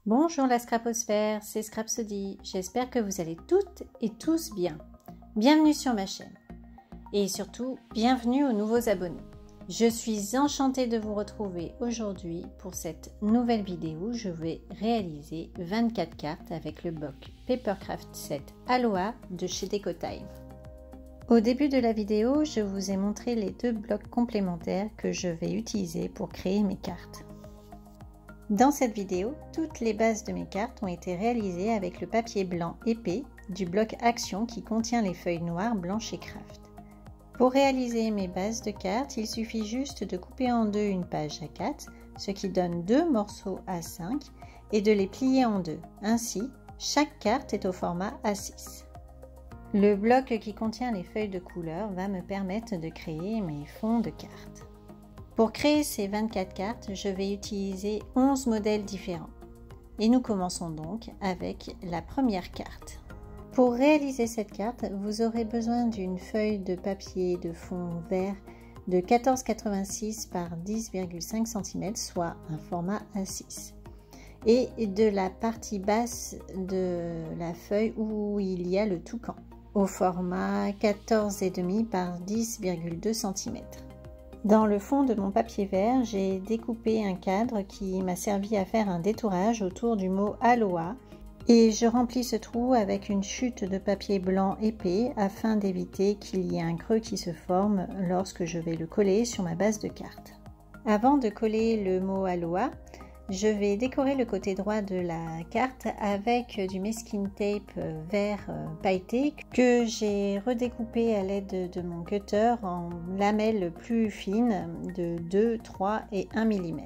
Bonjour la Scraposphère, c'est Scrapsody, j'espère que vous allez toutes et tous bien. Bienvenue sur ma chaîne et surtout bienvenue aux nouveaux abonnés. Je suis enchantée de vous retrouver aujourd'hui pour cette nouvelle vidéo. Je vais réaliser 24 cartes avec le bloc Papercraft Set Aloha de chez Decotime. Au début de la vidéo, je vous ai montré les deux blocs complémentaires que je vais utiliser pour créer mes cartes. Dans cette vidéo, toutes les bases de mes cartes ont été réalisées avec le papier blanc épais du bloc Action qui contient les feuilles noires, blanches et craft. Pour réaliser mes bases de cartes, il suffit juste de couper en deux une page A4, ce qui donne deux morceaux A5, et de les plier en deux. Ainsi, chaque carte est au format A6. Le bloc qui contient les feuilles de couleur va me permettre de créer mes fonds de cartes. Pour créer ces 24 cartes, je vais utiliser 11 modèles différents. Et nous commençons donc avec la première carte. Pour réaliser cette carte, vous aurez besoin d'une feuille de papier de fond vert de 14,86 par 10,5 cm, soit un format A6. Et de la partie basse de la feuille où il y a le toucan, au format 14,5 par 10,2 cm. Dans le fond de mon papier vert, j'ai découpé un cadre qui m'a servi à faire un détourage autour du mot Aloha et je remplis ce trou avec une chute de papier blanc épais afin d'éviter qu'il y ait un creux qui se forme lorsque je vais le coller sur ma base de carte. Avant de coller le mot Aloha, je vais décorer le côté droit de la carte avec du masking tape vert pailleté que j'ai redécoupé à l'aide de mon cutter en lamelles plus fines de 2, 3 et 1 mm.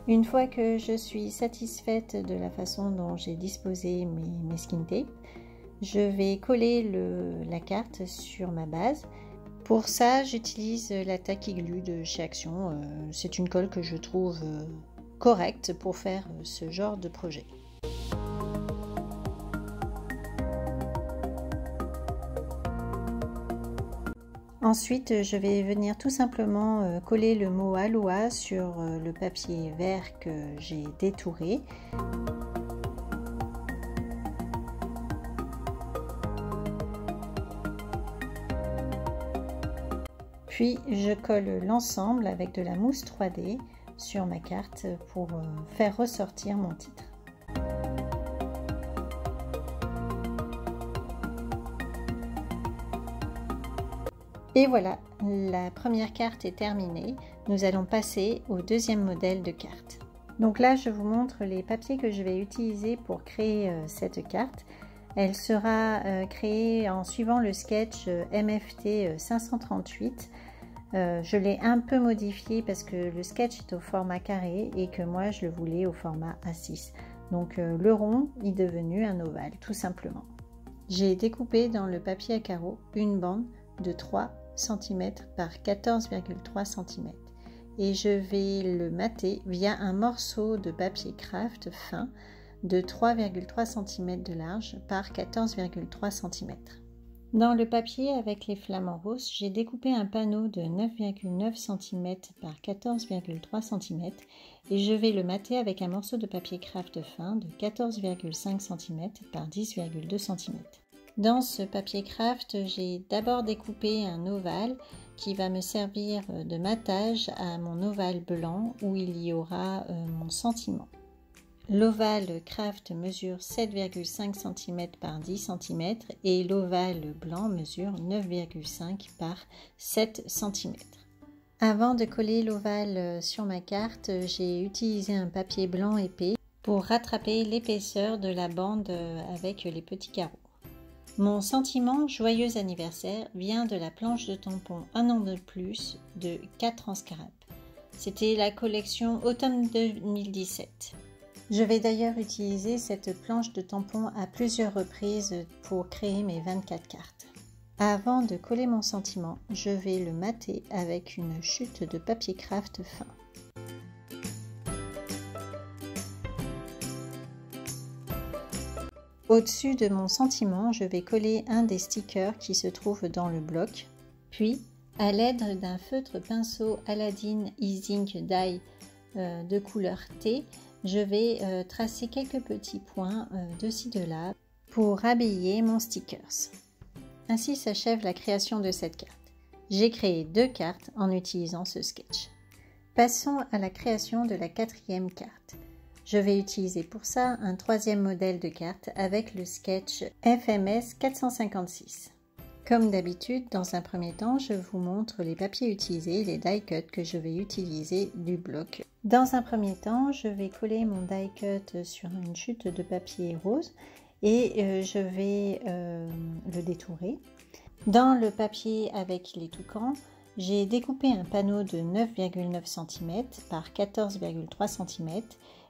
Une fois que je suis satisfaite de la façon dont j'ai disposé mes masking tape, je vais coller la carte sur ma base. Pour ça, j'utilise la Tacky Glue de chez Action. C'est une colle que je trouve correcte pour faire ce genre de projet. Ensuite, je vais venir tout simplement coller le mot Aloha sur le papier vert que j'ai détouré. Puis je colle l'ensemble avec de la mousse 3D sur ma carte pour faire ressortir mon titre. Et voilà, la première carte est terminée. Nous allons passer au deuxième modèle de carte. Donc là, je vous montre les papiers que je vais utiliser pour créer cette carte. Elle sera créée en suivant le sketch MFT 538. Je l'ai un peu modifié parce que le sketch est au format carré et que moi je le voulais au format A6. Donc le rond est devenu un ovale tout simplement. J'ai découpé dans le papier à carreaux une bande de 3 cm par 14,3 cm et je vais le mater via un morceau de papier craft fin de 3,3 cm de large par 14,3 cm. Dans le papier avec les flamants roses, j'ai découpé un panneau de 9,9 cm par 14,3 cm et je vais le mater avec un morceau de papier craft fin de 14,5 cm par 10,2 cm. Dans ce papier craft, j'ai d'abord découpé un ovale qui va me servir de matage à mon ovale blanc où il y aura mon sentiment. L'ovale craft mesure 7,5 cm par 10 cm et l'ovale blanc mesure 9,5 par 7 cm. Avant de coller l'ovale sur ma carte, j'ai utilisé un papier blanc épais pour rattraper l'épaisseur de la bande avec les petits carreaux. Mon sentiment joyeux anniversaire vient de la planche de tampon Un an de plus de 4 ans Scrap. C'était la collection automne 2017. Je vais d'ailleurs utiliser cette planche de tampon à plusieurs reprises pour créer mes 24 cartes. Avant de coller mon sentiment, je vais le mater avec une chute de papier craft fin. Au-dessus de mon sentiment, je vais coller un des stickers qui se trouve dans le bloc, puis À l'aide d'un feutre pinceau Aladdin E-Ink Die de couleur thé, je vais tracer quelques petits points de ci de là pour habiller mon stickers. Ainsi s'achève la création de cette carte. J'ai créé 2 cartes en utilisant ce sketch. Passons à la création de la 4e carte. Je vais utiliser pour ça un 3e modèle de carte avec le sketch FMS 456. Comme d'habitude, dans un premier temps, je vous montre les papiers utilisés et les die cuts que je vais utiliser du bloc. Dans un premier temps, je vais coller mon die cut sur une chute de papier rose et je vais le détourer. Dans le papier avec les toucans, j'ai découpé un panneau de 9,9 cm par 14,3 cm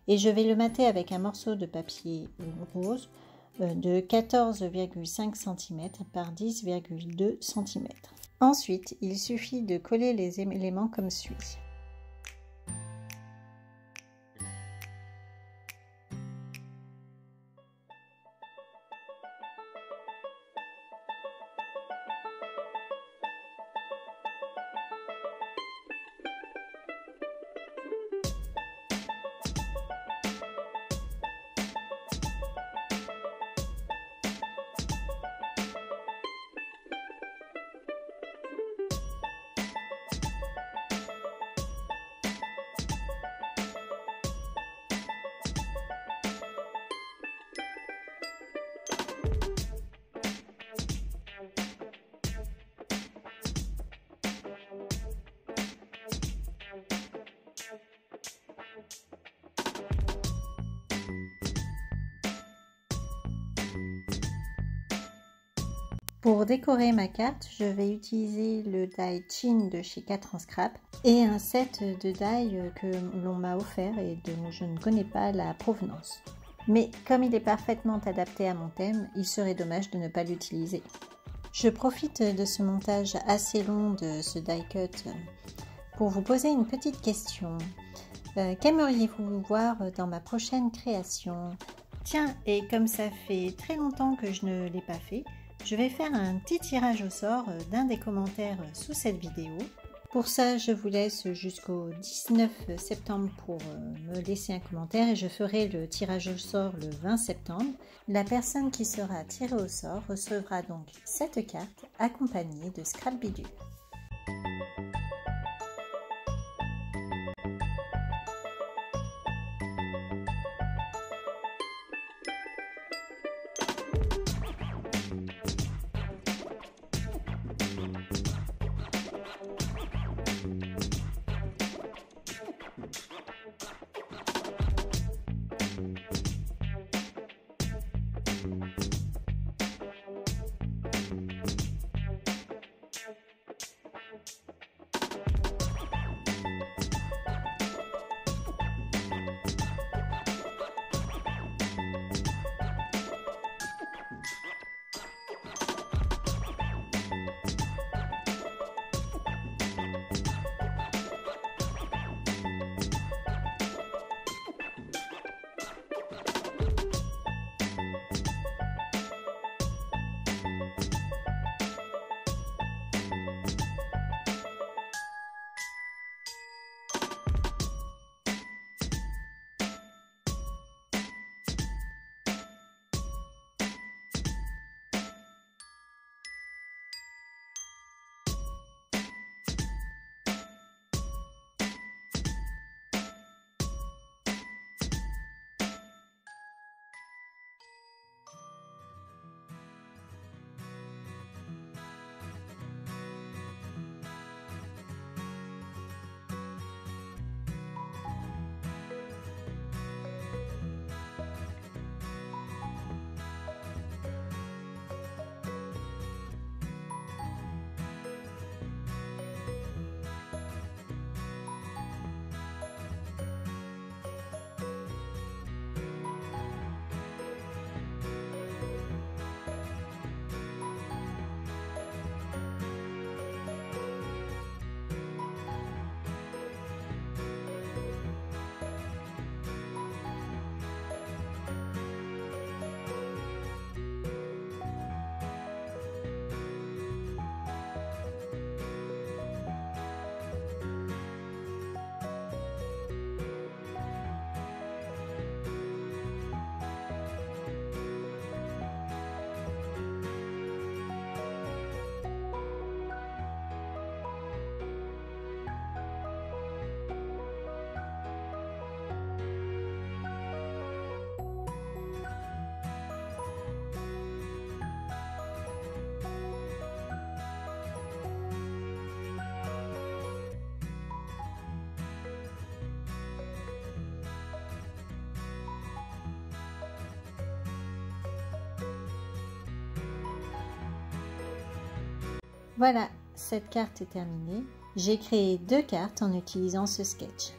et je vais le mater avec un morceau de papier rose de 14,5 cm par 10,2 cm. Ensuite, il suffit de coller les éléments comme suit. Pour décorer ma carte, je vais utiliser le die Chin de chez 4 en scrap et un set de die que l'on m'a offert et dont je ne connais pas la provenance. Mais comme il est parfaitement adapté à mon thème, il serait dommage de ne pas l'utiliser. Je profite de ce montage assez long de ce die cut pour vous poser une petite question. Qu'aimeriez-vous voir dans ma prochaine création? Tiens, et comme ça fait très longtemps que je ne l'ai pas fait, je vais faire un petit tirage au sort d'un des commentaires sous cette vidéo. Pour ça, je vous laisse jusqu'au 19 septembre pour me laisser un commentaire et je ferai le tirage au sort le 20 septembre. La personne qui sera tirée au sort recevra donc cette carte accompagnée de Scrap Bidule. Voilà, cette carte est terminée. J'ai créé 2 cartes en utilisant ce sketch.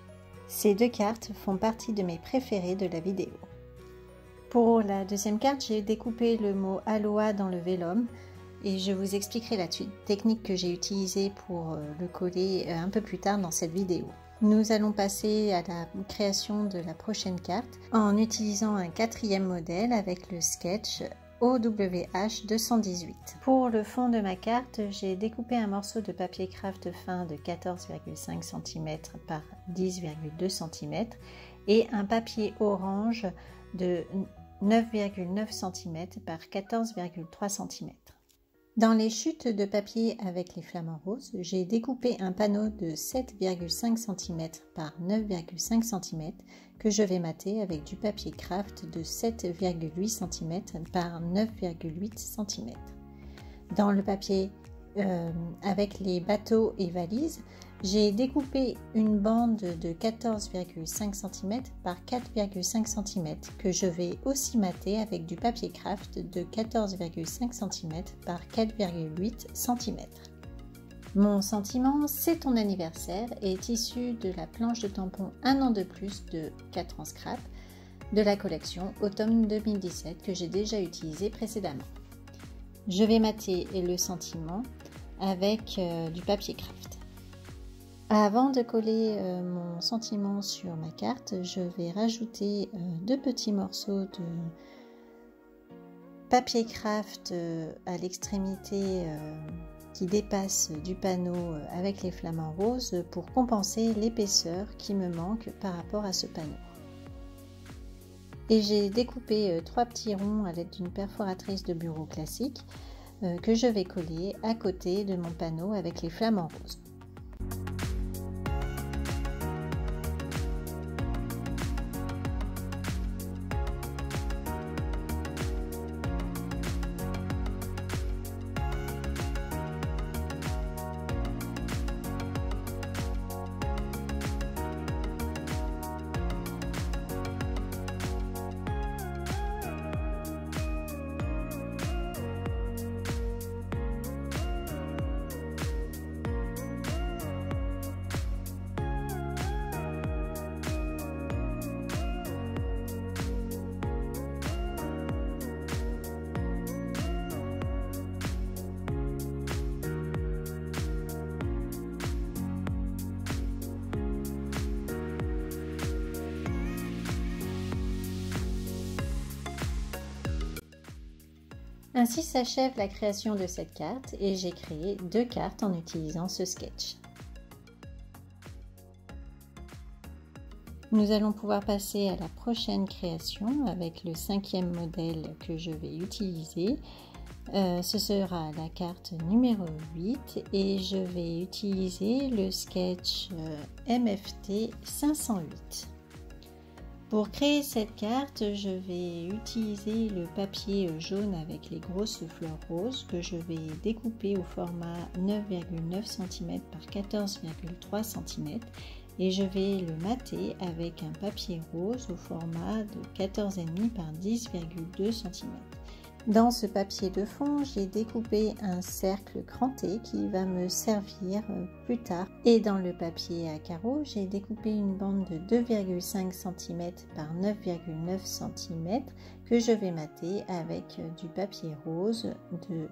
Ces 2 cartes font partie de mes préférées de la vidéo. Pour la deuxième carte, j'ai découpé le mot Aloha dans le vellum et je vous expliquerai la technique que j'ai utilisée pour le coller un peu plus tard dans cette vidéo. Nous allons passer à la création de la prochaine carte en utilisant un 4e modèle avec le sketch OWH 218. Pour le fond de ma carte, j'ai découpé un morceau de papier craft fin de 14,5 cm par 10,2 cm et un papier orange de 9,9 cm par 14,3 cm. Dans les chutes de papier avec les flamants roses, j'ai découpé un panneau de 7,5 cm par 9,5 cm que je vais mater avec du papier craft de 7,8 cm par 9,8 cm. Dans le papier avec les bateaux et valises, j'ai découpé une bande de 14,5 cm par 4,5 cm que je vais aussi mater avec du papier craft de 14,5 cm par 4,8 cm. Mon sentiment, c'est ton anniversaire est issu de la planche de tampon 1 an de plus de 4 ans scrap de la collection automne 2017 que j'ai déjà utilisé précédemment. Je vais mater le sentiment avec du papier craft. Avant de coller mon sentiment sur ma carte, je vais rajouter 2 petits morceaux de papier craft à l'extrémité qui dépasse du panneau avec les flamants roses pour compenser l'épaisseur qui me manque par rapport à ce panneau. Et j'ai découpé 3 petits ronds à l'aide d'une perforatrice de bureau classique que je vais coller à côté de mon panneau avec les flamants roses. Ainsi s'achève la création de cette carte et j'ai créé 2 cartes en utilisant ce sketch. Nous allons pouvoir passer à la prochaine création avec le 5e modèle que je vais utiliser. Ce sera la carte numéro 8 et je vais utiliser le sketch MFT 508. Pour créer cette carte, je vais utiliser le papier jaune avec les grosses fleurs roses que je vais découper au format 9,9 cm par 14,3 cm et je vais le mater avec un papier rose au format de 14,5 par 10,2 cm. Dans ce papier de fond, j'ai découpé un cercle cranté qui va me servir plus tard. Et dans le papier à carreaux, j'ai découpé une bande de 2,5 cm par 9,9 cm que je vais mater avec du papier rose de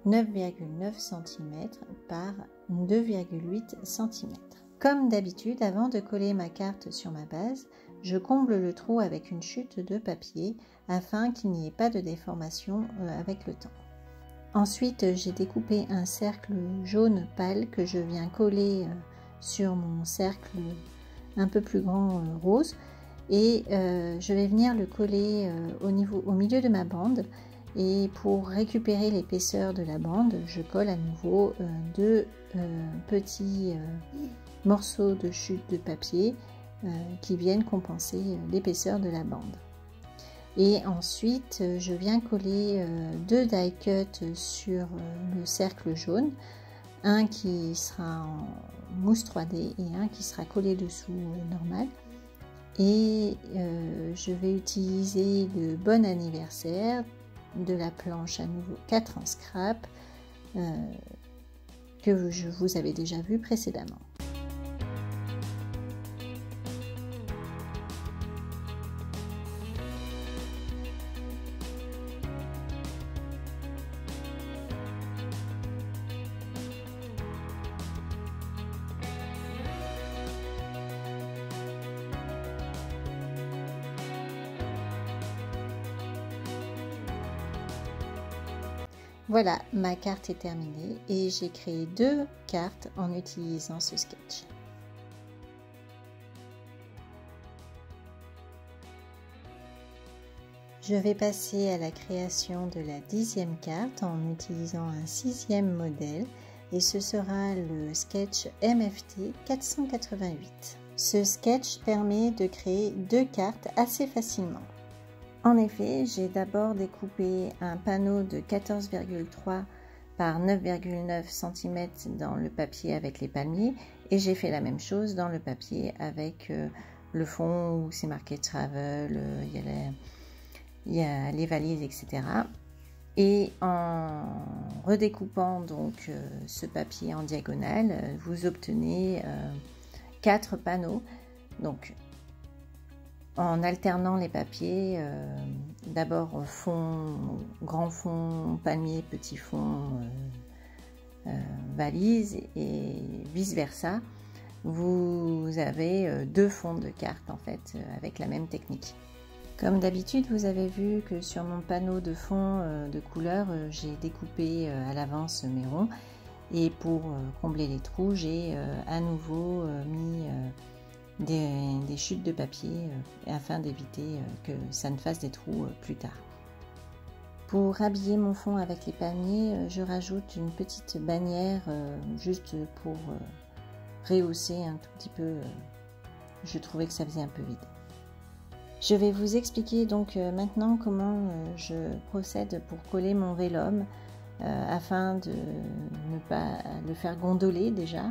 9,9 cm par 2,8 cm. Comme d'habitude, avant de coller ma carte sur ma base, je comble le trou avec une chute de papier afin qu'il n'y ait pas de déformation avec le temps. Ensuite, j'ai découpé un cercle jaune pâle que je viens coller sur mon cercle un peu plus grand rose et je vais venir le coller au milieu de ma bande. Et pour récupérer l'épaisseur de la bande, je colle à nouveau 2 petits morceaux de chute de papier qui viennent compenser l'épaisseur de la bande. Et ensuite, je viens coller 2 die cuts sur le cercle jaune, un qui sera en mousse 3D et un qui sera collé dessous normal. Et je vais utiliser le bon anniversaire de la planche à nouveau 4 en scrap que je vous avais déjà vu précédemment. Voilà, ma carte est terminée et j'ai créé 2 cartes en utilisant ce sketch. Je vais passer à la création de la 10e carte en utilisant un 6e modèle et ce sera le sketch MFT 488. Ce sketch permet de créer 2 cartes assez facilement. En effet, j'ai d'abord découpé un panneau de 14,3 par 9,9 cm dans le papier avec les palmiers et j'ai fait la même chose dans le papier avec le fond où c'est marqué Travel, il y a les valises, etc. Et en redécoupant donc ce papier en diagonale, vous obtenez 4 panneaux. Donc, en alternant les papiers, d'abord grand fond, palmier, petit fond, valise et vice versa, vous avez 2 fonds de cartes en fait avec la même technique. Comme d'habitude, vous avez vu que sur mon panneau de fond de couleur, j'ai découpé à l'avance mes ronds et pour combler les trous, j'ai à nouveau mis des chutes de papier afin d'éviter que ça ne fasse des trous plus tard. Pour habiller mon fond avec les palmiers, je rajoute une petite bannière juste pour rehausser un tout petit peu. Je trouvais que ça faisait un peu vide. Je vais vous expliquer donc maintenant comment je procède pour coller mon vélum afin de ne pas le faire gondoler déjà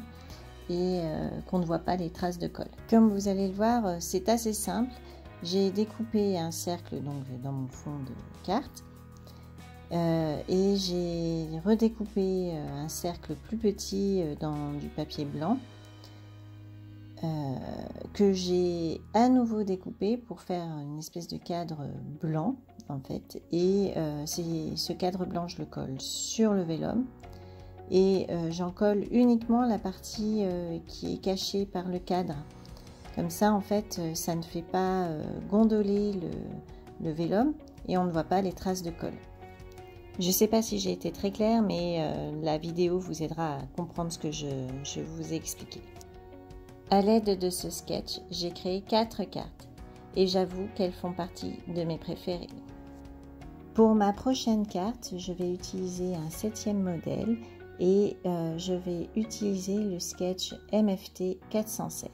et qu'on ne voit pas les traces de colle. Comme vous allez le voir, c'est assez simple. J'ai découpé un cercle donc dans mon fond de carte et j'ai redécoupé un cercle plus petit dans du papier blanc que j'ai à nouveau découpé pour faire une espèce de cadre blanc en fait, et ce cadre blanc je le colle sur le vélum et j'en colle uniquement la partie qui est cachée par le cadre. Comme ça en fait ça ne fait pas gondoler le vélum et on ne voit pas les traces de colle. Je ne sais pas si j'ai été très claire, mais la vidéo vous aidera à comprendre ce que je vous ai expliqué. À l'aide de ce sketch, j'ai créé 4 cartes et j'avoue qu'elles font partie de mes préférées. Pour ma prochaine carte, je vais utiliser un 7e modèle et je vais utiliser le sketch MFT 416.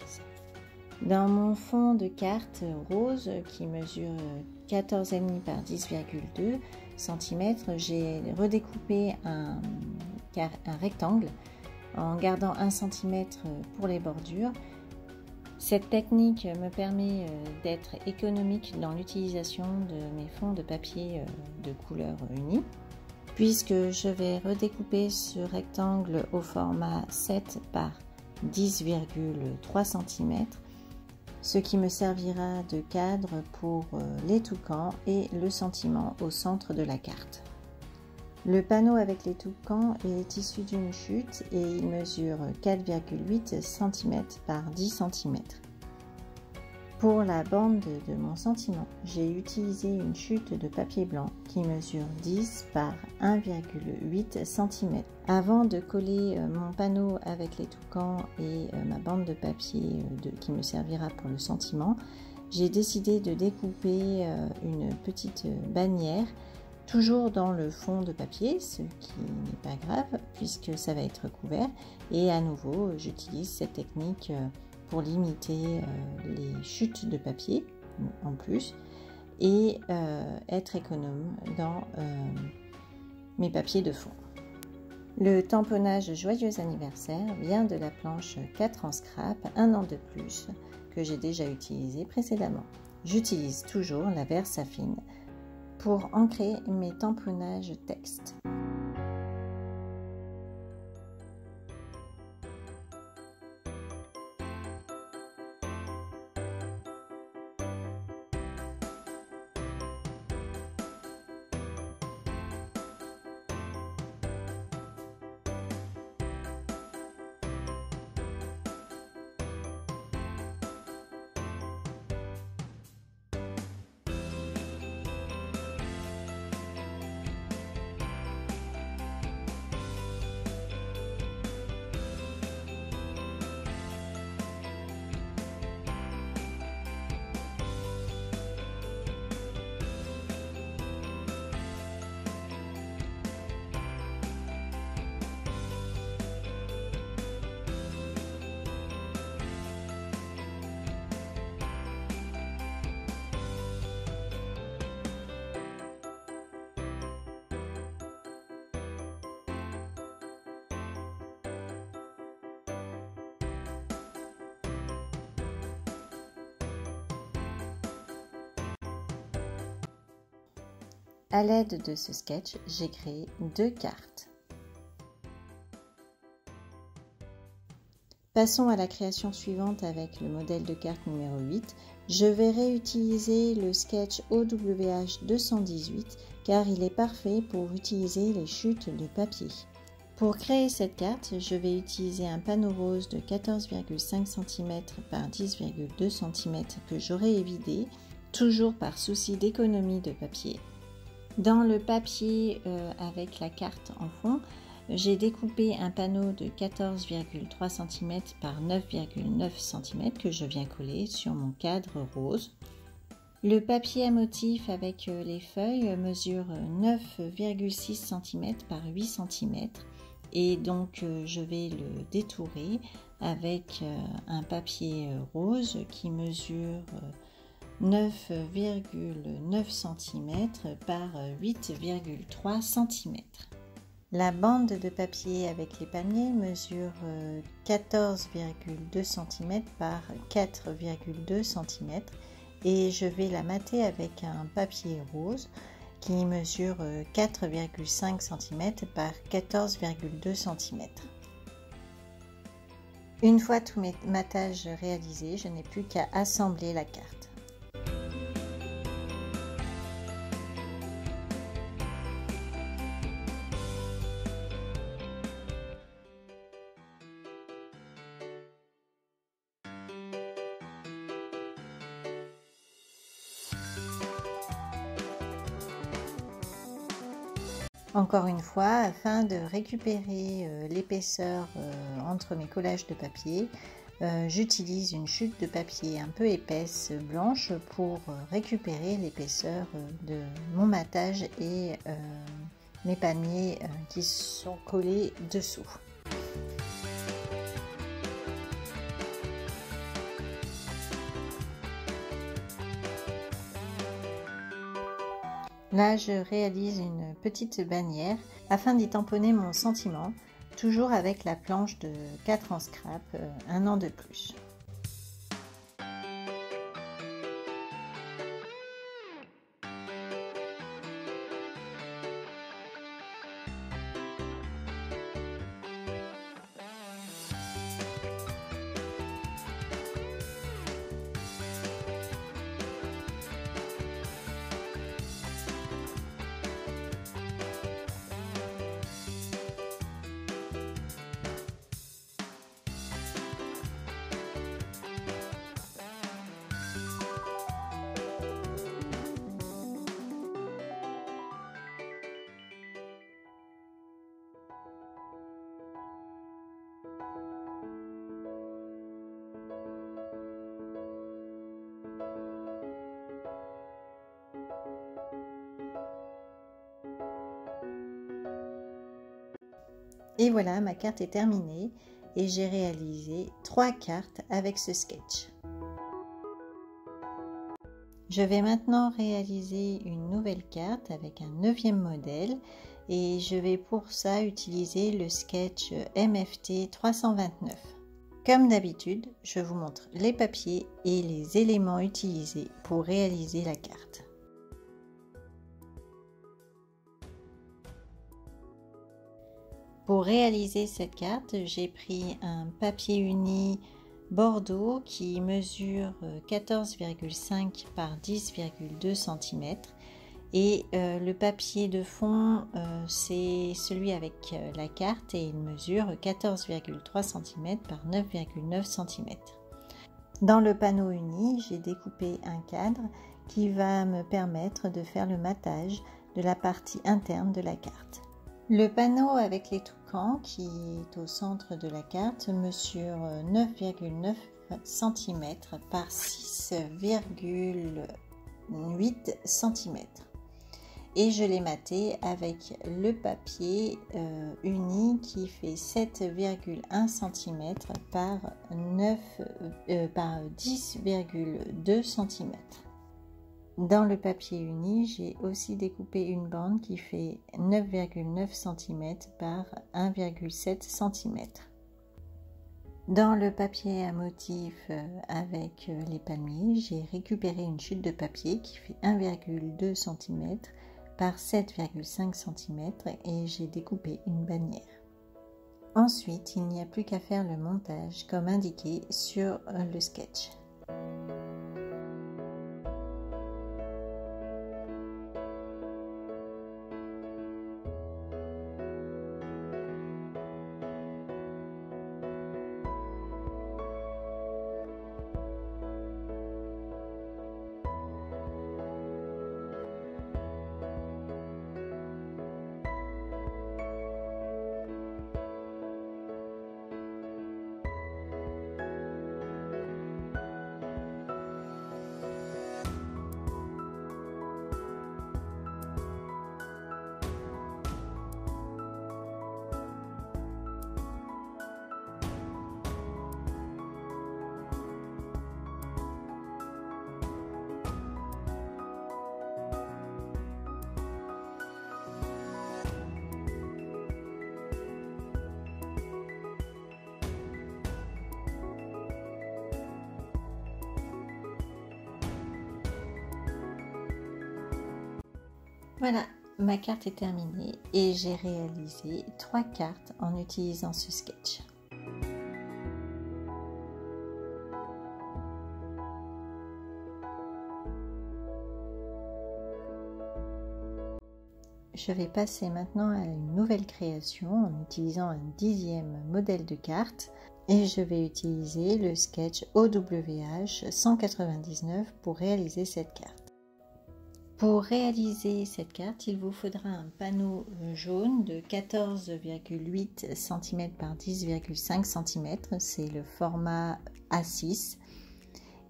Dans mon fond de carte rose qui mesure 14,5 par 10,2 cm, j'ai redécoupé un rectangle en gardant 1 cm pour les bordures. Cette technique me permet d'être économique dans l'utilisation de mes fonds de papier de couleur unie, puisque je vais redécouper ce rectangle au format 7 par 10,3 cm, ce qui me servira de cadre pour les toucans et le sentiment au centre de la carte. Le panneau avec les toucans est issu d'une chute et il mesure 4,8 cm par 10 cm. Pour la bande de mon sentiment, j'ai utilisé une chute de papier blanc qui mesure 10 par 1,8 cm. Avant de coller mon panneau avec les toucans et ma bande de papier qui me servira pour le sentiment, j'ai décidé de découper une petite bannière toujours dans le fond de papier, ce qui n'est pas grave puisque ça va être couvert, et à nouveau j'utilise cette technique pour limiter les chutes de papier en plus et être économe dans mes papiers de fond. Le tamponnage Joyeux anniversaire vient de la planche 4 en scrap, 1 an de plus, que j'ai déjà utilisé précédemment. J'utilise toujours la Versafine pour ancrer mes tamponnages texte. à l'aide de ce sketch, j'ai créé 2 cartes. Passons à la création suivante avec le modèle de carte numéro 8. Je vais réutiliser le sketch OWH 218 car il est parfait pour utiliser les chutes de papier. Pour créer cette carte, je vais utiliser un panneau rose de 14,5 cm par 10,2 cm que j'aurai évidé, toujours par souci d'économie de papier. Dans le papier avec la carte en fond, j'ai découpé un panneau de 14,3 cm par 9,9 cm que je viens coller sur mon cadre rose. Le papier à motif avec les feuilles mesure 9,6 cm par 8 cm et donc je vais le détourer avec un papier rose qui mesure 9,9 cm par 8,3 cm. La bande de papier avec les palmiers mesure 14,2 cm par 4,2 cm et je vais la mater avec un papier rose qui mesure 4,5 cm par 14,2 cm. Une fois tous mes matages réalisés, je n'ai plus qu'à assembler la carte. Encore une fois, afin de récupérer l'épaisseur entre mes collages de papier, j'utilise une chute de papier un peu épaisse blanche pour récupérer l'épaisseur de mon matage et mes palmiers qui sont collés dessous. Là, je réalise une petite bannière afin d'y tamponner mon sentiment, toujours avec la planche de 4 en scrap, un an de plus. Et voilà, ma carte est terminée et j'ai réalisé 3 cartes avec ce sketch. Je vais maintenant réaliser une nouvelle carte avec un 9e modèle et je vais pour ça utiliser le sketch MFT 329. Comme d'habitude, je vous montre les papiers et les éléments utilisés pour réaliser la carte. Pour réaliser cette carte, j'ai pris un papier uni Bordeaux qui mesure 14,5 par 10,2 cm et le papier de fond c'est celui avec la carte et il mesure 14,3 cm par 9,9 cm. Dans le panneau uni, j'ai découpé un cadre qui va me permettre de faire le matage de la partie interne de la carte. Le panneau avec les toucans qui est au centre de la carte mesure 9,9 cm par 6,8 cm et je l'ai maté avec le papier uni qui fait 7,1 cm par 10,2 cm. Dans le papier uni, j'ai aussi découpé une bande qui fait 9,9 cm par 1,7 cm. Dans le papier à motif avec les palmiers, j'ai récupéré une chute de papier qui fait 1,2 cm par 7,5 cm et j'ai découpé une bannière. Ensuite, il n'y a plus qu'à faire le montage comme indiqué sur le sketch. Voilà, ma carte est terminée et j'ai réalisé 3 cartes en utilisant ce sketch. Je vais passer maintenant à une nouvelle création en utilisant un 10e modèle de carte et je vais utiliser le sketch OWH 199 pour réaliser cette carte. Pour réaliser cette carte, il vous faudra un panneau jaune de 14,8 cm par 10,5 cm, c'est le format A6.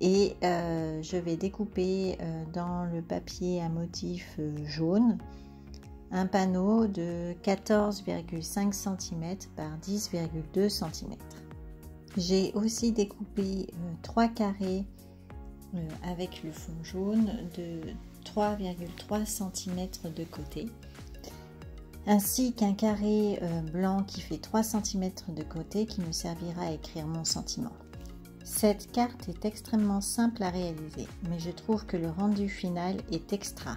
Et je vais découper dans le papier à motif jaune un panneau de 14,5 cm par 10,2 cm. J'ai aussi découpé 3 carrés avec le fond jaune de 3,3 cm de côté, ainsi qu'un carré blanc qui fait 3 cm de côté qui me servira à écrire mon sentiment. Cette carte est extrêmement simple à réaliser, mais je trouve que le rendu final est extra.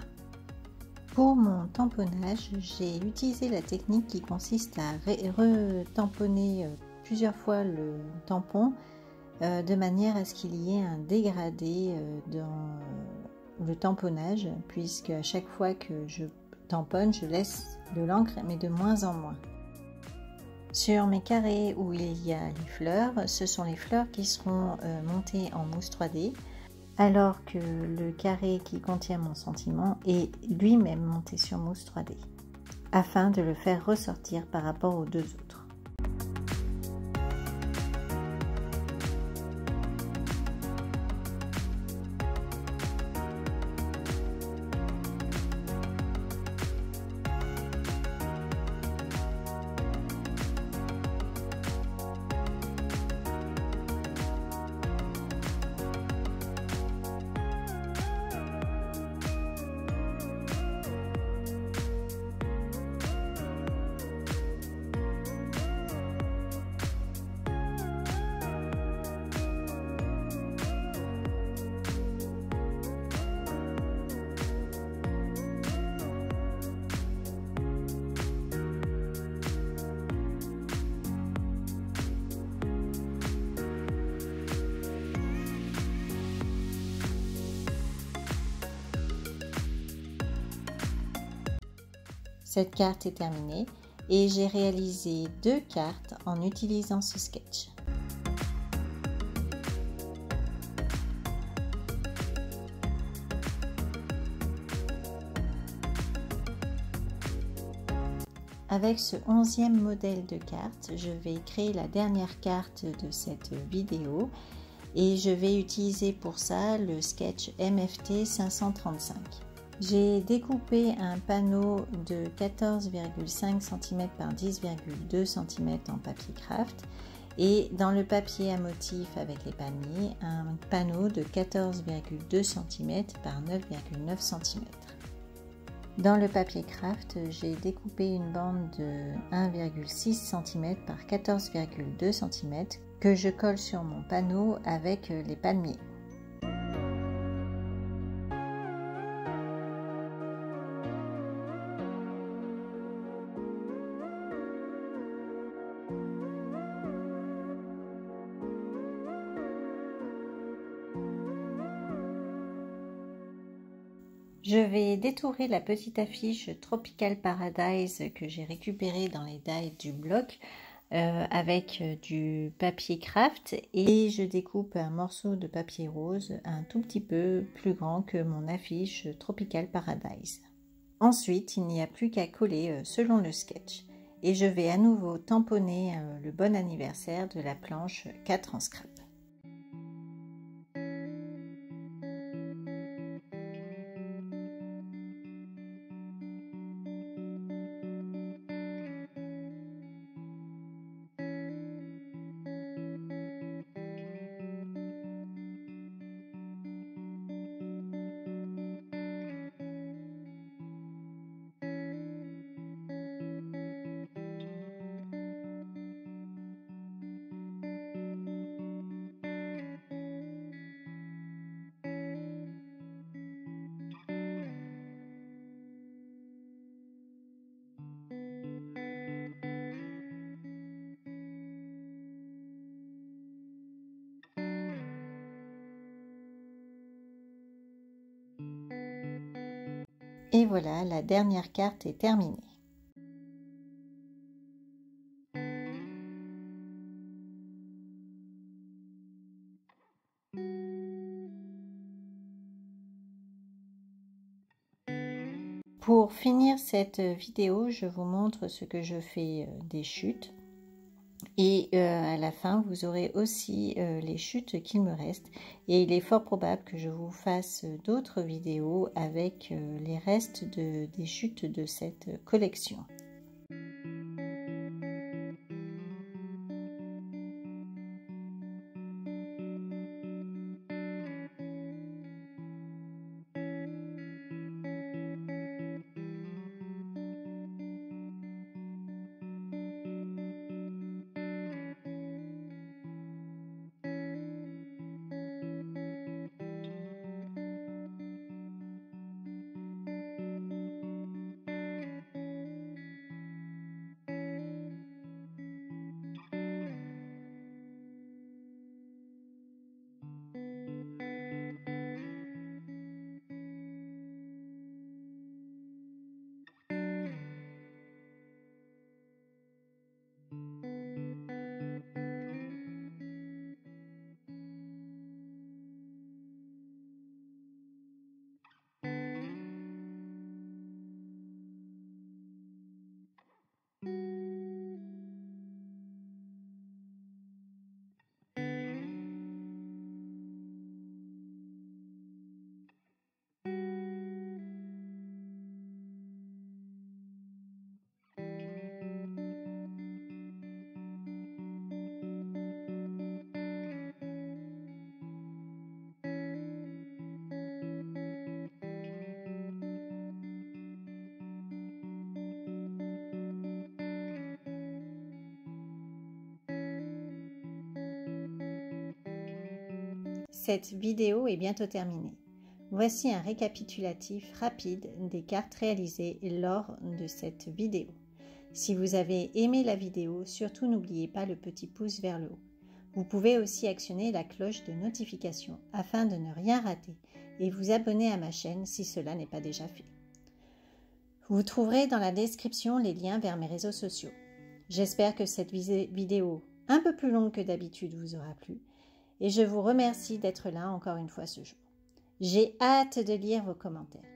Pour mon tamponnage, j'ai utilisé la technique qui consiste à retamponner plusieurs fois le tampon de manière à ce qu'il y ait un dégradé dans le tamponnage, puisque à chaque fois que je tamponne, je laisse de l'encre, mais de moins en moins. Sur mes carrés où il y a les fleurs, ce sont les fleurs qui seront montées en mousse 3D, alors que le carré qui contient mon sentiment est lui-même monté sur mousse 3D, afin de le faire ressortir par rapport aux deux autres. Cette carte est terminée et j'ai réalisé 2 cartes en utilisant ce sketch. Avec ce 11e modèle de carte, je vais créer la dernière carte de cette vidéo et je vais utiliser pour ça le sketch MFT 535. J'ai découpé un panneau de 14,5 cm par 10,2 cm en papier craft et dans le papier à motif avec les palmiers, un panneau de 14,2 cm par 9,9 cm. Dans le papier craft, j'ai découpé une bande de 1,6 cm par 14,2 cm que je colle sur mon panneau avec les palmiers. Je vais détourer la petite affiche Tropical Paradise que j'ai récupérée dans les dalles du bloc avec du papier craft et je découpe un morceau de papier rose un tout petit peu plus grand que mon affiche Tropical Paradise. Ensuite, il n'y a plus qu'à coller selon le sketch et je vais à nouveau tamponner le bon anniversaire de la planche 4 en scrap. Et voilà, la dernière carte est terminée. Pour finir cette vidéo, je vous montre ce que je fais des chutes. Et à la fin, vous aurez aussi les chutes qu'il me reste. Et il est fort probable que je vous fasse d'autres vidéos avec les restes des chutes de cette collection. Cette vidéo est bientôt terminée. Voici un récapitulatif rapide des cartes réalisées lors de cette vidéo. Si vous avez aimé la vidéo, surtout n'oubliez pas le petit pouce vers le haut. Vous pouvez aussi actionner la cloche de notification afin de ne rien rater et vous abonner à ma chaîne si cela n'est pas déjà fait. Vous trouverez dans la description les liens vers mes réseaux sociaux. J'espère que cette vidéo un peu plus longue que d'habitude vous aura plu. Et je vous remercie d'être là encore une fois ce jour. J'ai hâte de lire vos commentaires.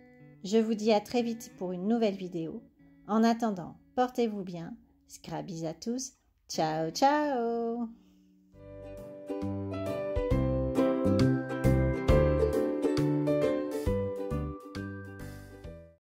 Je vous dis à très vite pour une nouvelle vidéo. En attendant, portez-vous bien. Scrabis à tous. Ciao, ciao!